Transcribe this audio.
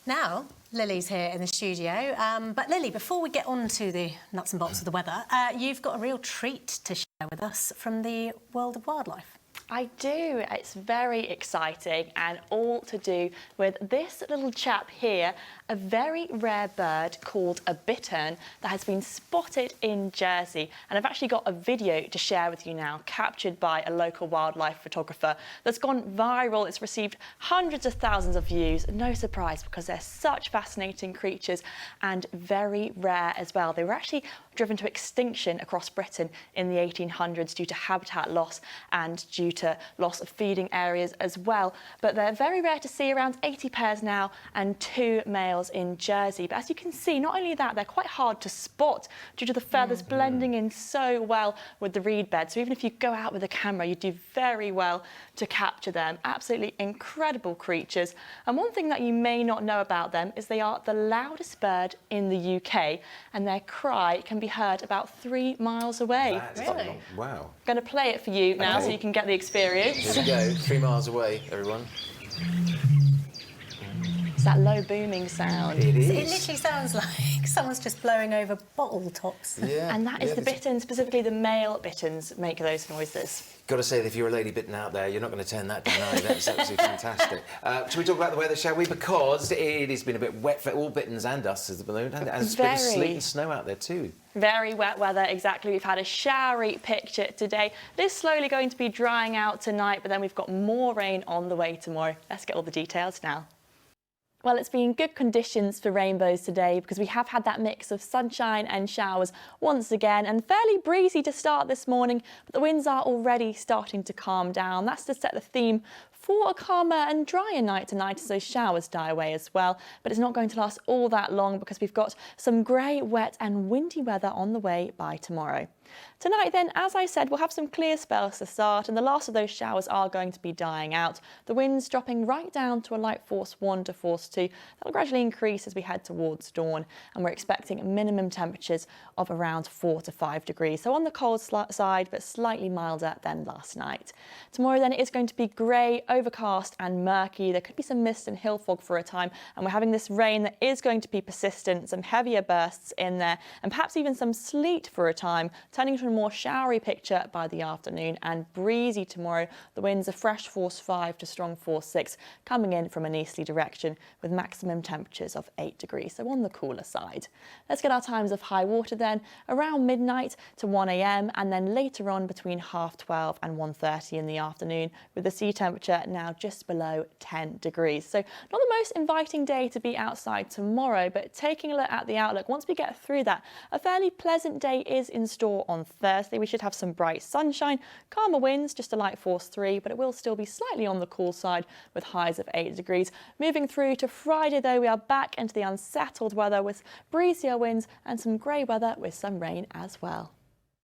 Now, Lily's here in the studio. But Lily, before we get on to the nuts and bolts of the weather, you've got a real treat to share with us from the world of wildlife. I do. It's very exciting and all to do with this little chap here, a very rare bird called a bittern that has been spotted in Jersey. And I've actually got a video to share with you now, captured by a local wildlife photographer that's gone viral. It's received hundreds of thousands of views. No surprise, because they're such fascinating creatures and very rare as well. They were actually driven to extinction across Britain in the 1800s due to habitat loss and due to loss of feeding areas as well. But they're very rare to see, around 80 pairs now and 2 males in Jersey. But as you can see, not only that, they're quite hard to spot due to the feathers blending in so well with the reed bed. So even if you go out with a camera, you do very well to capture them. Absolutely incredible creatures. And one thing that you may not know about them is they are the loudest bird in the UK, and their cry can be heard about 3 miles away. Really? Wow. I'm going to play it for you now so you can get the experience. Here we go, 3 miles away, everyone. It's that low booming sound. It is. It literally sounds like someone's just blowing over bottle tops. Yeah. And that is the bittern, specifically the male bitterns make those noises. Got to say that if you're a lady bitten out there, you're not going to turn that down, are you? That's absolutely fantastic. Shall we talk about the weather, shall we? Because it has been a bit wet for all bittens and us as the balloon, and it's a bit of sleet and snow out there too. Very wet weather, exactly. We've had a showery picture today. It is slowly going to be drying out tonight, but then we've got more rain on the way tomorrow. Let's get all the details now. Well, it's been good conditions for rainbows today because we have had that mix of sunshine and showers once again, and fairly breezy to start this morning, but the winds are already starting to calm down. That's to set the theme for a calmer and drier night tonight as those showers die away as well. But it's not going to last all that long because we've got some grey, wet and windy weather on the way by tomorrow. Tonight then, as I said, we'll have some clear spells to start, and the last of those showers are going to be dying out. The winds dropping right down to a light force 1 to force 2. That'll gradually increase as we head towards dawn, and we're expecting minimum temperatures of around 4 to 5 degrees. So on the cold side, but slightly milder than last night. Tomorrow then, it is going to be grey, overcast and murky. There could be some mist and hill fog for a time, and we're having this rain that is going to be persistent, some heavier bursts in there, and perhaps even some sleet for a time, turning to a more showery picture by the afternoon, and breezy tomorrow. The winds are fresh force 5 to strong force 6 coming in from an easterly direction with maximum temperatures of 8 degrees, so on the cooler side. Let's get our times of high water then, around midnight to 1 a.m. and then later on between 12:30 and 1:30 in the afternoon, with the sea temperature now just below 10 degrees. So not the most inviting day to be outside tomorrow, but taking a look at the outlook, once we get through that, a fairly pleasant day is in store on Thursday. We should have some bright sunshine, calmer winds, just a light force 3, but it will still be slightly on the cool side with highs of 8 degrees. Moving through to Friday though, we are back into the unsettled weather with breezier winds and some grey weather with some rain as well.